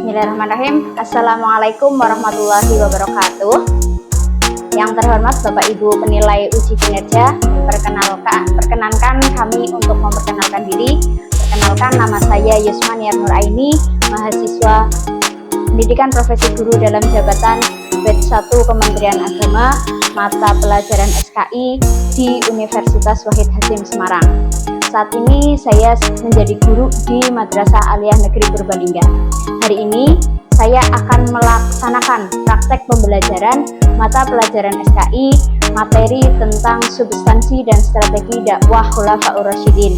Bismillahirrahmanirrahim. Assalamualaikum warahmatullahi wabarakatuh. Yang terhormat Bapak Ibu penilai uji kinerja, perkenankan kami untuk memperkenalkan diri. Perkenalkan, nama saya Yusmaniar Nuraini, mahasiswa Pendidikan Profesi Guru dalam jabatan Batch 1 Kementerian Agama, mata pelajaran SKI di Universitas Wahid Hasim Semarang. Saat ini saya menjadi guru di Madrasah Aliyah Negeri Purbalingga. Hari ini saya akan melaksanakan praktek pembelajaran mata pelajaran SKI, materi tentang substansi dan strategi dakwah Khulafaur Rasyidin.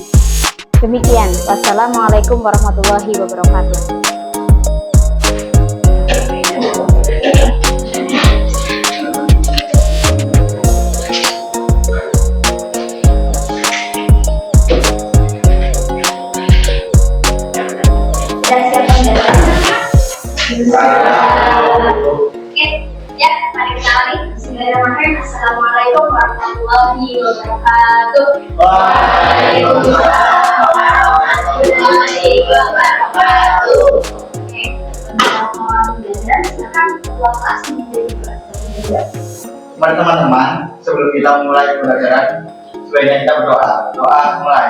Demikian, wassalamualaikum warahmatullahi wabarakatuh. Oke, ya, mari kita awali. Bismillahirrahmanirrahim. Assalamualaikum warahmatullahi wabarakatuh. Waalaikumsalam warahmatullahi wabarakatuh. Oke, mohon belajar. Silakan ketua kelas menjadi belajar. Mari teman-teman, sebelum kita mulai pembelajaran, sebaiknya kita berdoa. Doa mulai.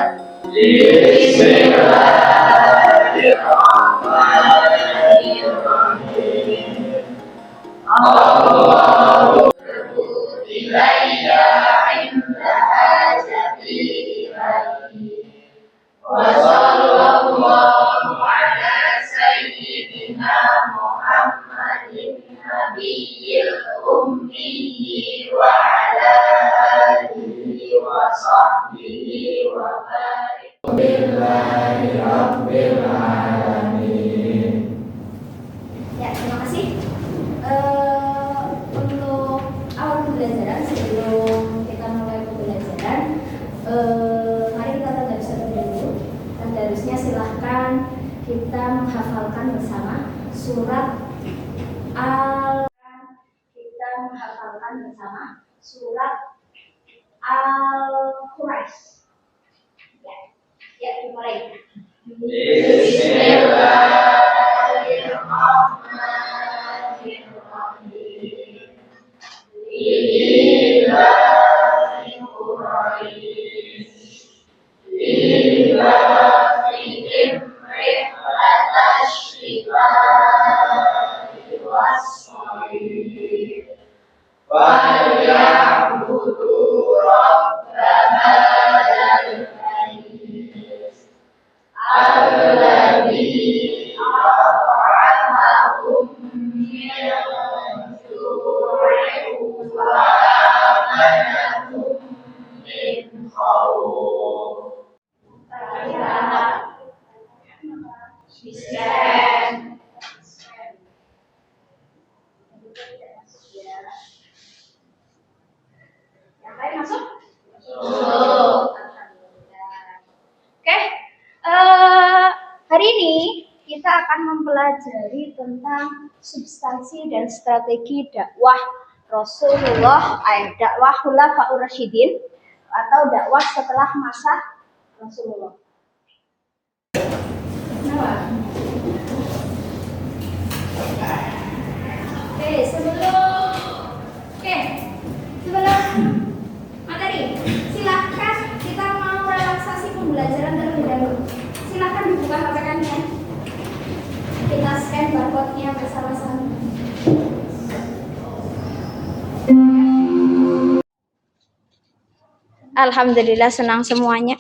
Allahu la ilaha illa wa sallallahu ala sayyidina Muhammadin nabiyil ummi wa ala alihi wa sahbihi wa barik. Billahi rabbil alamin. Ya, terima kasih. Untuk awal pembelajaran, sebelum kita mulai pembelajaran, mari kita tadarus terlebih dahulu. Tadarusnya silahkan kita menghafalkan bersama surat Al-Quraish. Ya, dimulai. Yang lain masuk? Oke, hari ini kita akan mempelajari tentang substansi dan strategi dakwah Rasulullah, dakwah Khulafaur Rasyidin atau dakwah setelah masa Rasulullah. Sebelum materi, silahkan kita mau relaksasi pembelajaran terlebih dahulu. Silahkan dibuka HP kalian. Kita scan barcode-nya bersama-sama. Alhamdulillah, senang semuanya.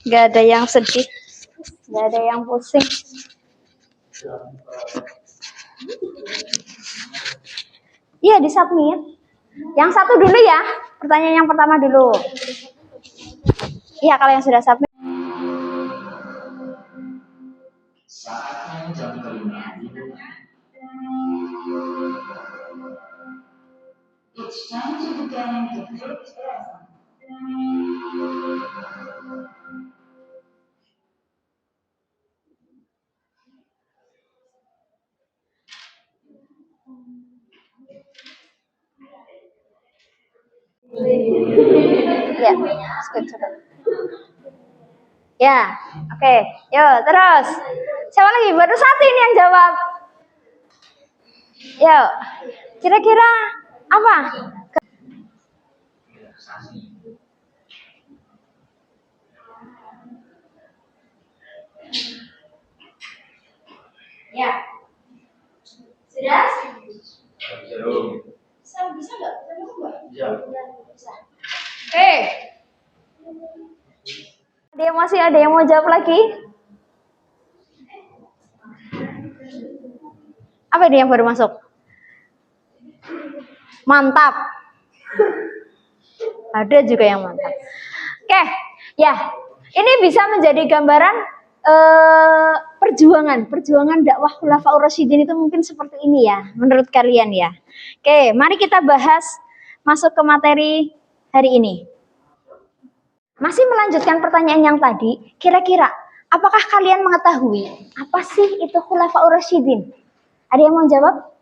Gak ada yang sedih, gak ada yang pusing. Iya, di-submit. Yang satu dulu ya, pertanyaan yang pertama dulu. Iya, kalau yang sudah submit. Saatnya jam kelima. It's time to begin the fifth lesson. Ya, skip sudah. Ya, oke. Yuk, terus. Siapa lagi? Baru satu ini yang jawab. Yuk. Kira-kira apa? Ya. Sudah? Bisa nggak? Bisa. Oke. Masih ada yang mau jawab lagi? Apa ini yang baru masuk? Mantap. Ada juga yang mantap. Oke, ya. Ini bisa menjadi gambaran perjuangan dakwah Khulafaur Rasyidin itu mungkin seperti ini ya, menurut kalian ya. Oke, mari kita bahas masuk ke materi hari ini. Masih melanjutkan pertanyaan yang tadi, kira-kira apakah kalian mengetahui apa sih itu Khulafaur Rasyidin? Ada yang mau jawab?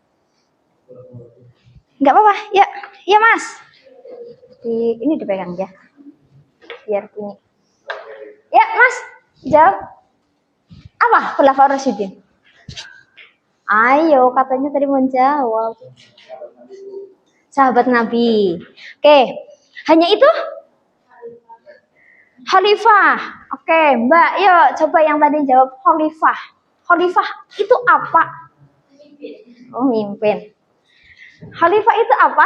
Enggak apa-apa, ya Mas. Ini dipegang ya, biar bunyi. Ya Mas, jawab. Apa Khulafaur Rasyidin? Ayo, katanya tadi mau jawab. Sahabat Nabi. Oke, hanya itu? Khalifah. Oke, Mbak, yuk coba yang tadi jawab khalifah. Khalifah itu apa? Pemimpin. Khalifah itu apa?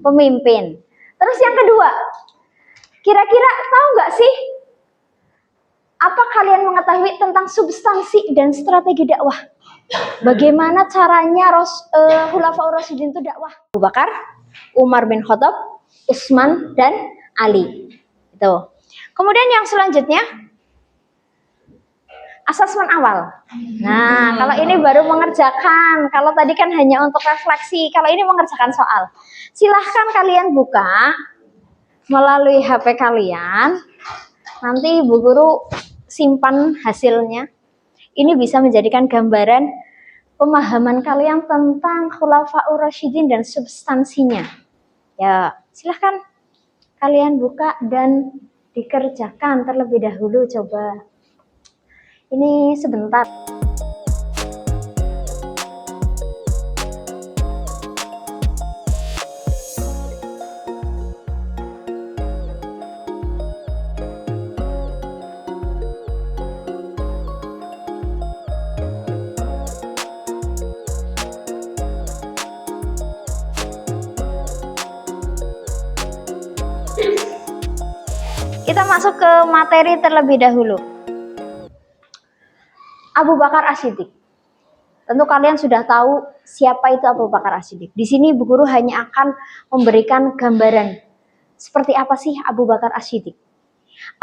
Pemimpin. Terus yang kedua, kira-kira tahu nggak sih? Apa kalian mengetahui tentang substansi dan strategi dakwah? Bagaimana caranya Khulafaur Rasyidin itu dakwah? Abu Bakar, Umar bin Khattab, Utsman, dan Ali. Itu. Kemudian yang selanjutnya, asesmen awal. Nah, kalau ini baru mengerjakan. Kalau tadi kan hanya untuk refleksi. Kalau ini mengerjakan soal. Silahkan kalian buka melalui HP kalian. Nanti Ibu Guru simpan hasilnya. Ini bisa menjadikan gambaran pemahaman kalian tentang Khulafaur Rasyidin dan substansinya. Ya, silahkan kalian buka dan dikerjakan terlebih dahulu coba. Ini sebentar. Kita masuk ke materi terlebih dahulu. Abu Bakar As-Siddiq. Tentu kalian sudah tahu siapa itu Abu Bakar As-Siddiq. Di sini Bu Guru hanya akan memberikan gambaran seperti apa sih Abu Bakar As-Siddiq.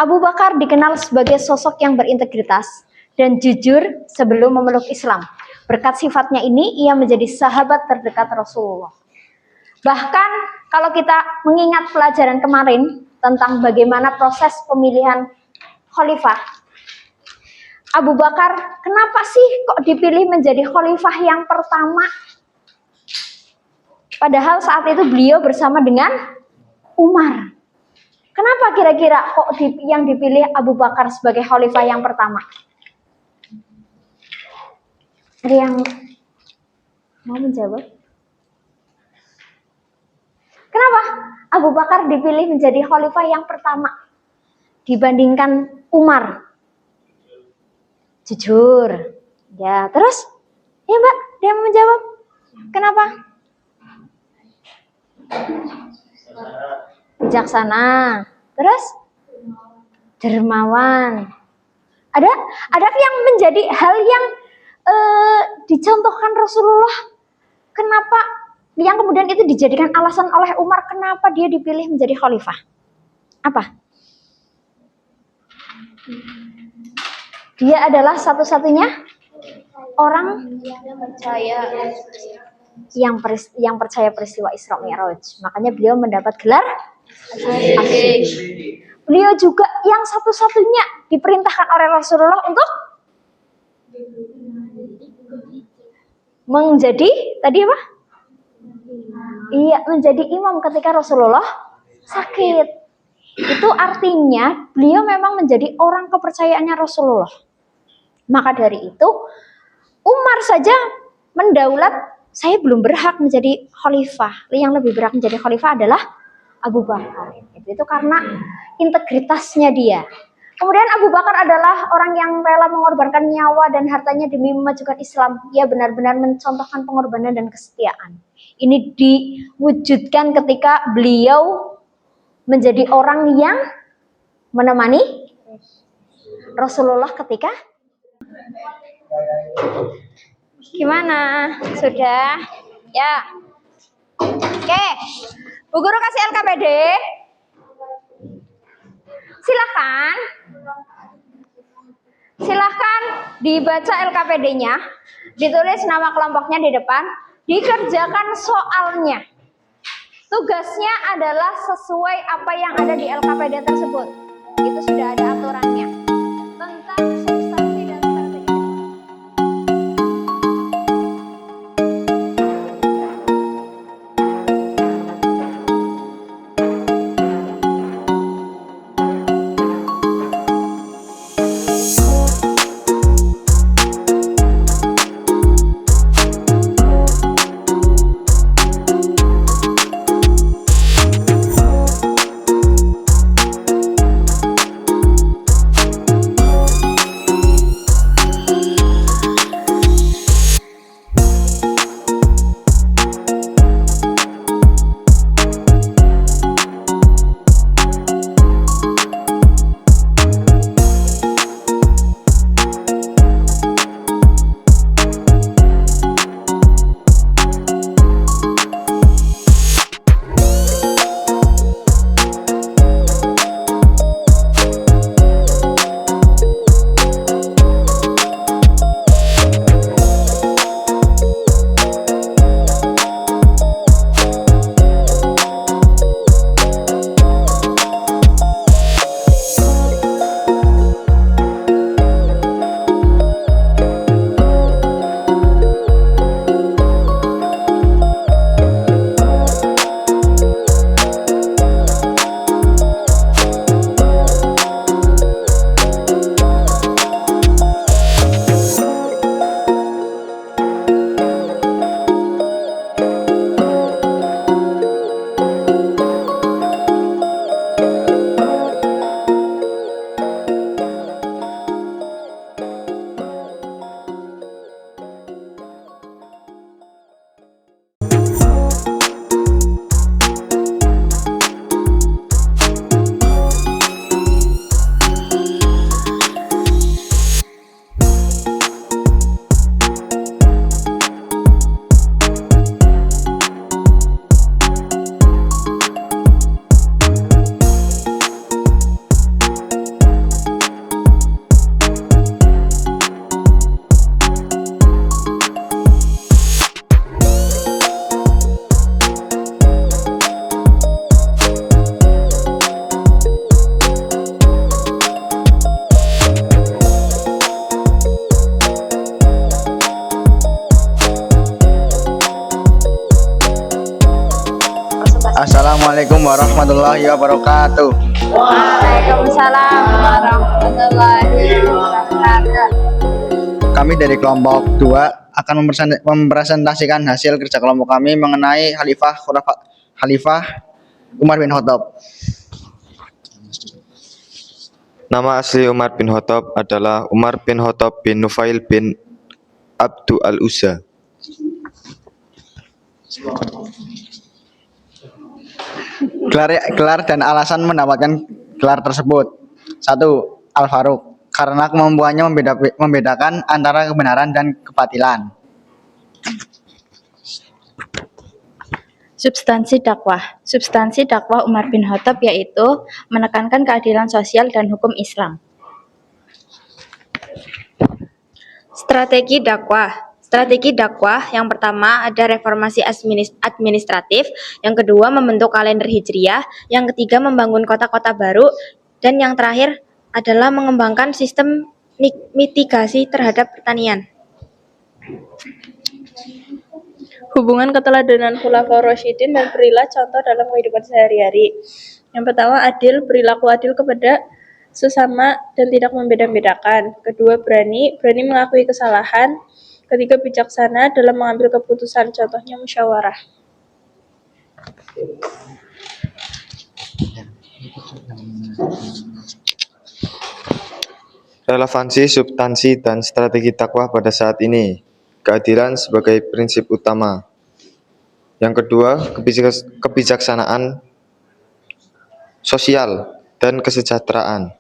Abu Bakar dikenal sebagai sosok yang berintegritas dan jujur sebelum memeluk Islam. Berkat sifatnya ini, ia menjadi sahabat terdekat Rasulullah. Bahkan kalau kita mengingat pelajaran kemarin tentang bagaimana proses pemilihan khalifah, Abu Bakar kenapa sih kok dipilih menjadi khalifah yang pertama? Padahal saat itu beliau bersama dengan Umar. Kenapa kira-kira kok yang dipilih Abu Bakar sebagai khalifah yang pertama? Ada yang mau menjawab? Kenapa Abu Bakar dipilih menjadi khalifah yang pertama dibandingkan Umar? Jujur. Ya, terus? Ya Mbak, dia mau menjawab. Kenapa? Bijaksana. Terus? Dermawan. Ada yang menjadi hal yang dicontohkan Rasulullah? Kenapa yang kemudian itu dijadikan alasan oleh Umar kenapa dia dipilih menjadi khalifah? Apa? Dia adalah satu-satunya orang yang percaya peristiwa Isra Mi'raj. Makanya beliau mendapat gelar As-Siddiq. Beliau juga yang satu-satunya diperintahkan oleh Rasulullah untuk menjadi tadi apa? Iya, menjadi imam ketika Rasulullah sakit. Itu artinya beliau memang menjadi orang kepercayaannya Rasulullah. Maka dari itu Umar saja mendaulat, saya belum berhak menjadi khalifah. Yang lebih berhak menjadi khalifah adalah Abu Bakar. Itu karena integritasnya dia. Kemudian Abu Bakar adalah orang yang rela mengorbankan nyawa dan hartanya demi memajukan Islam. Ia benar-benar mencontohkan pengorbanan dan kesetiaan. Ini diwujudkan ketika beliau menjadi orang yang menemani Rasulullah ketika gimana? Sudah? Ya. Oke. Bu Guru kasih LKPD. Silahkan dibaca LKPD-nya, ditulis nama kelompoknya di depan, dikerjakan soalnya. Tugasnya adalah sesuai apa yang ada di LKPD tersebut. Itu sudah ada aturannya tentang substansi dan strategi. Assalamualaikum warahmatullahi wabarakatuh. Waalaikumsalam warahmatullahi wabarakatuh. Kami dari kelompok 2 akan mempresentasikan hasil kerja kelompok kami mengenai Khalifah Umar bin Khattab. Nama asli Umar bin Khattab adalah Umar bin Khattab bin Nufail bin Abdu al-Uzza. Gelar dan alasan mendapatkan gelar tersebut. 1. Al-Faruq, karena kemampuannya membedakan antara kebenaran dan kebatilan. Substansi dakwah Umar bin Khattab yaitu menekankan keadilan sosial dan hukum Islam. Strategi dakwah yang pertama ada reformasi administratif, yang kedua membentuk kalender hijriah, yang ketiga membangun kota-kota baru, dan yang terakhir adalah mengembangkan sistem mitigasi terhadap pertanian. Hubungan keteladanan Khulafaur Rasyidin dan berilah contoh dalam kehidupan sehari-hari. Yang pertama, adil, perilaku adil kepada sesama dan tidak membeda-bedakan. Kedua, berani mengakui kesalahan. Ketiga, bijaksana dalam mengambil keputusan, contohnya musyawarah. Relevansi, substansi, dan strategi dakwah pada saat ini. Keadilan sebagai prinsip utama. Yang kedua, kebijaksanaan sosial dan kesejahteraan.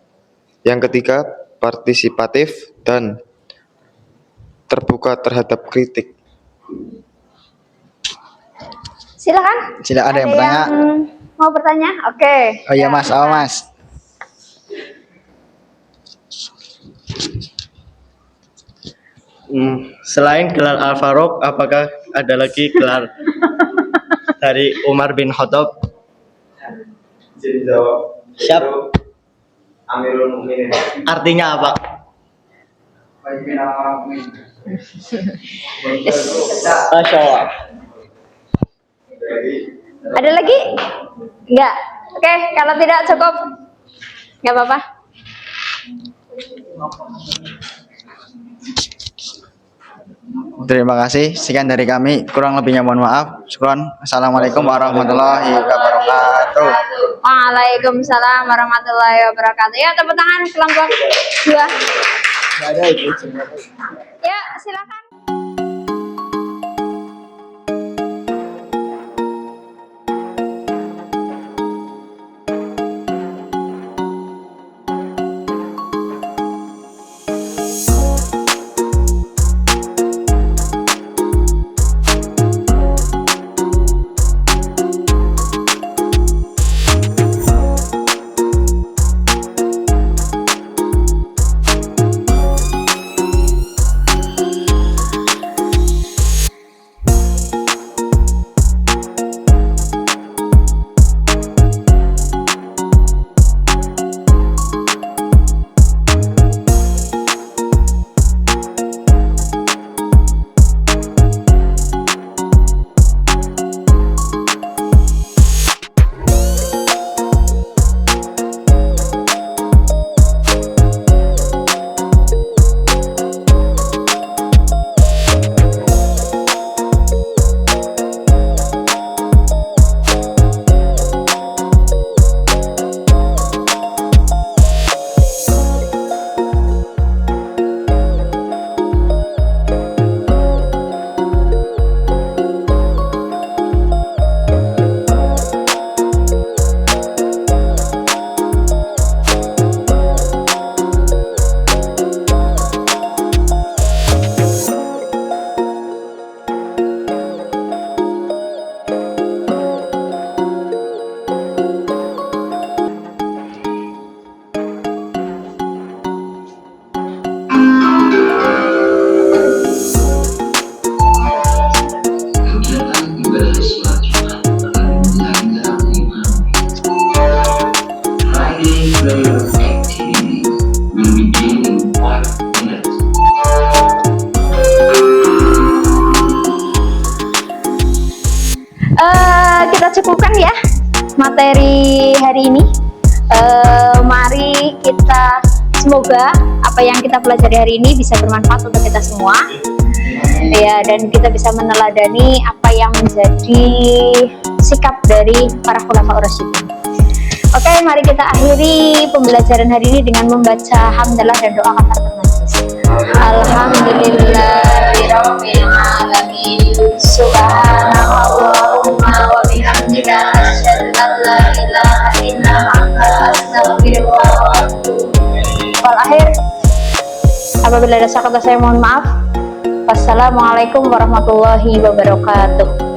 Yang ketiga, partisipatif dan terbuka terhadap kritik. Silakan. Silakan ada yang bertanya. Mau bertanya? Oke. Oh iya Mas, oh Mas. Selain gelar Al-Faruq, apakah ada lagi gelar dari Umar bin Khattab? Jadi jawab. Siap. Amirul Mukminin. Artinya apa? Masya Allah. Ada lagi? Enggak. Oke, kalau tidak cukup, nggak apa-apa. Terima kasih. Sekian dari kami. Kurang lebihnya mohon maaf. Syukron. Assalamualaikum warahmatullahi wabarakatuh. Waalaikumsalam warahmatullahi wabarakatuh. Ya, tepuk tangan kelompok 2. Ya, silakan. Kita cukupkan ya materi hari ini. Mari kita semoga apa yang kita pelajari hari ini bisa bermanfaat untuk kita semua ya, dan kita bisa meneladani apa yang menjadi sikap dari para khulafaur rasyidin. Oke, mari kita akhiri pembelajaran hari ini dengan membaca hamdalah dan doa kafaratul majlis. Alhamdulillahirabbil alamin. Subhanallahumma wa bihamdika asyhadu an la ilaha illa anta astaghfiruka wa atubu ilaik. Wal akhir, apabila ada salah kata saya mohon maaf. Wassalamualaikum warahmatullahi wabarakatuh.